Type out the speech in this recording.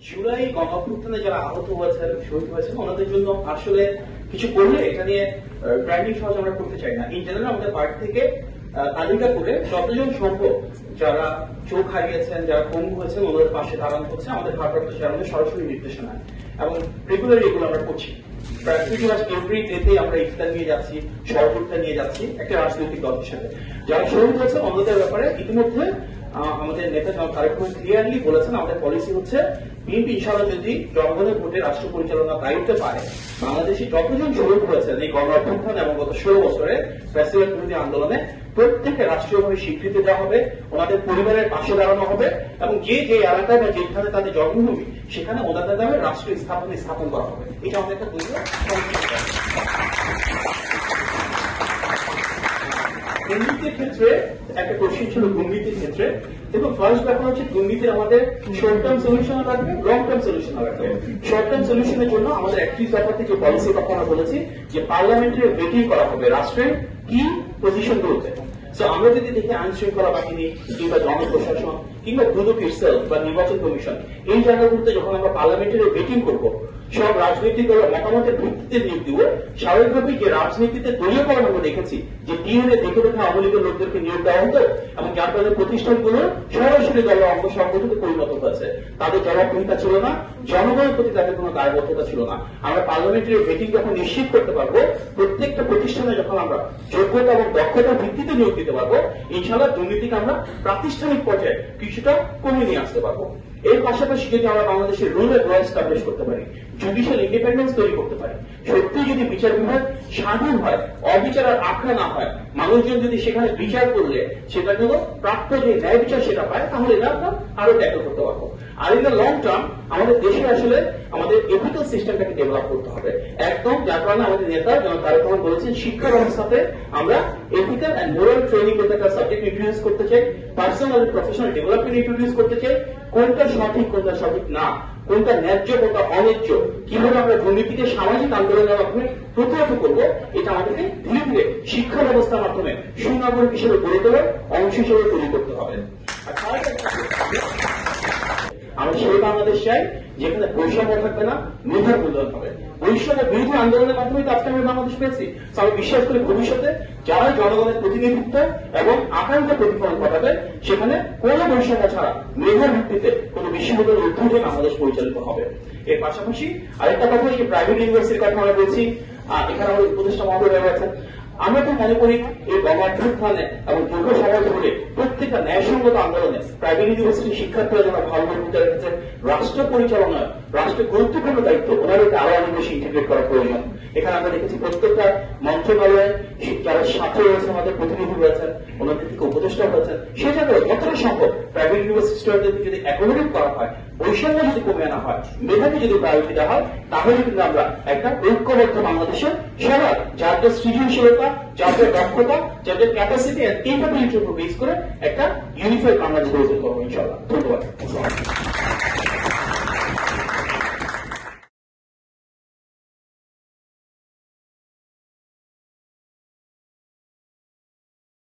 জুলাই গণঅভ্যুত্থানে যারা আহত হয়েছেন শহীদ হয়েছেন ওনাদের জন্য আসলে কিছু করলে এটা নিয়ে ব্র্যান্ডিং সহজ আমরা করতে চাই না। ইন জেনারেল আমাদের পার্টি থেকে তালিকা করে যতজন সম্ভব যারা চোখ হারিয়েছেন যারা পঙ্গু হয়েছেন ওদের পাশে দাঁড়ানো হচ্ছে আমাদের ভারপ্রাপ্ত চেয়ারম্যানের সরাসরি নির্দেশনায় এবং রেগুলারলি এগুলো আমরা করছি। প্রায় প্রতি মাস এভরি ডেতে আমরা ইফতার নিয়ে যাচ্ছি, সহযোগিতা নিয়ে যাচ্ছি একটা রাজনৈতিক দলের সাথে। যারা শহীদ হয়েছে অন্যদের ব্যাপারে ইতিমধ্যে আমাদের নেতা জনাব তারেক রহমান ক্লিয়ারলি বলেছেন আমাদের পলিসি হচ্ছে বিএনপি ইনশাআল্লাহ যদি জনগণের ভোটে রাষ্ট্র পরিচালনার দায়িত্ব পায় বাংলাদেশে যতজন শহীদ হয়েছেন এই গণঅভ্যুত্থান এবং গত 16 বছরে ফ্যাসিবাদ বিরোধী আন্দোলনে প্রত্যেককে রাষ্ট্রীয়ভাবে স্বীকৃতি দেওয়া হবে, ওনাদের পরিবারের পাশে দাঁড়ানো হবে এবং যে যে এলাকায় বা যেখানে তাদের জন্মভূমি সেখানে ওনাদের নামে রাষ্ট্র স্থাপন করা হবে। এটা আমাদের একটা দুর্নীতির ক্ষেত্রে একটা কোশ্চেন ছিল দুর্নীতির ক্ষেত্রে। দেখুন ফার্স্ট ব্যাপার হচ্ছে দুর্নীতির আমাদের শর্ট টার্ম সলিউশন লাগবে, লং টার্ম সলিউশন লাগবে। শর্ট টার্ম সলিউশনের জন্য আমাদের 31 দফা থেকে পলিসির কথা আমরা বলেছি যে পার্লামেন্টের ভেটিং করা হবে রাষ্ট্রের কি পজিশন গুলোতে। আমরা যদি দেখি আইন শৃঙ্খলা বাহিনী কিংবা জনপ্রশাসন কিংবা দুদক ইটসেলফ বা নির্বাচন কমিশন এই জায়গাগুলোতে যখন আমরা পার্লামেন্টের ভেটিং করব সব রাজনৈতিক দলের মতামতের ভিত্তিতে নিয়োগ দিব। স্বাভাবিকভাবেই যে রাজনীতিতে দলীয়করণ আমরা দেখেছি যে ডিএনএ দেখে দেখে আওয়ামী লীগের লোকদেরকে নিয়োগ দেওয়া হতো এবং যার ফলে প্রতিষ্ঠানগুলো সরাসরি দলের অঙ্গ সংগঠনে পরিণত হয়েছে, তাদের জবাবদিহিতা ছিল না, জনগণের প্রতি তাদের কোনো দায়বদ্ধতা ছিল না। আমরা পার্লামেন্টারি ভেটিং যখন নিশ্চিত করতে পারবো প্রত্যেকটা প্রতিষ্ঠানে যখন আমরা যোগ্যতা এবং দক্ষতার ভিত্তিতে নিয়োগ দিতে পারবো ইনশাআল্লাহ দুর্নীতিকে আমরা প্রাতিষ্ঠানিক পর্যায়ে কিছুটা কমে নিয়ে আসতে পারবো। এর পাশাপাশি যদি আমরা বাংলাদেশের রুল অ্যান্ড ল এস্টাবলিশ করতে পারি, জুডিশিয়াল ইন্ডিপেন্ডেন্স তৈরি করতে পারি, সত্যি যদি বিচার বিভাগ স্বাধীন হয়, অবিচারের আখড়া না হয়, মানুষজন যদি সেখানে বিচার করলে সেটা জন্য প্রাপ্ত যে ন্যায় বিচার সেটা পায়, তাহলে এটা আমরা আরো ট্যাকল করতে পারবো। আর ইন দ্য লং টার্ম আমাদের দেশে আসলে আমাদের এথিক্যাল সিস্টেমটাকে ডেভেলপ করতে হবে একদম। যার কারণে আমাদের নেতা যেমন তারেক রহমান বলেছেন শিক্ষা ব্যবস্থাতে আমরা এথিক্যাল অ্যান্ড মোরাল ট্রেনিং বলতে একটা সাবজেক্ট ইন্ট্রোডিউস করতে চাই, পার্সোনাল প্রফেশনাল ডেভেলপমেন্ট ইন্ট্রোডিউস করতে চাই। কোনটা সঠিক কোনটা সঠিক না, কোনটা ন্যায্য কোনটা অন্যায্য, কিভাবে আমরা দুর্নীতিকে সামাজিক আন্দোলনের মাধ্যমে প্রতিহত করবো এটা আমাদেরকে ধীরে ধীরে শিক্ষা ব্যবস্থার মাধ্যমে সুনাগরিক হিসেবে গড়ে তোলার অংশ হিসেবে তৈরি করতে হবে। আমরা সেই বাংলাদেশ চাই যেখানে বৈষম্য থাকবে না, মেধার মূল্যায়ন হবে। বৈষম্য বিরোধী আন্দোলনের মাধ্যমে তো আজকে আমরা বাংলাদেশ পেয়েছি। আমি বিশ্বাস করি ভবিষ্যতে যারা জনগণের প্রতিনিধিত্ব এবং আকাঙ্ক্ষা প্রতিফলন ঘটাবে সেখানে কোনো বৈষম্য ছাড়া মেধার ভিত্তিতে কোনো বিশ্ববিদ্যালয়ের উদ্বোধন বাংলাদেশ পরিচালিত হবে। এর পাশাপাশি আরেকটা কথা যে প্রাইভেট ইউনিভার্সিটির কথা আমরা বলছি, এখানে আমাদের উপদেষ্টা মহোদয় রয়েছেন। আমরা তো মনে করি এই গণঅভ্যুত্থানে এবং দীর্ঘ সময় ধরে প্রত্যেকটা ন্যায়সঙ্গত আন্দোলনে প্রাইভেট ইউনিভার্সিটির শিক্ষার্থীরা যারা ভালোভাবে ভূমিকা রেখেছেন রাষ্ট্র পরিচালনায় রাষ্ট্রের গুরুত্বপূর্ণ দায়িত্ব ওনাদেরকে আরো অনেক বেশি ইন্টিগ্রেট করা প্রয়োজন। এখানে আমরা দেখেছি প্রত্যেকটা মন্ত্রণালয়ে যারা ছাত্র রয়েছে আমাদের প্রতিনিধি রয়েছেন, ওনাদের থেকে উপদেষ্টা হয়েছেন, সে জায়গায় যতটা সম্ভব প্রাইভেট ইউনিভার্সিটিতে যদি অ্যাকোমোডেট করা হয়, বৈষম্য যদি কমে আনা হয়, মেধাকে যদি প্রায়োরিটি দেওয়া হয়, তাহলে কিন্তু আমরা একটা ঐক্যবদ্ধ বাংলাদেশের সবার যাদের সৃজনশীলতা, যাদের দক্ষতা, যাদের ক্যাপাসিটি এন্ড কেপাবিলিটির উপর বেস করে একটা ইউনিফাইড বাংলাদেশ গড়ে তুলতে হবে ইনশাআল্লাহ। ধন্যবাদ।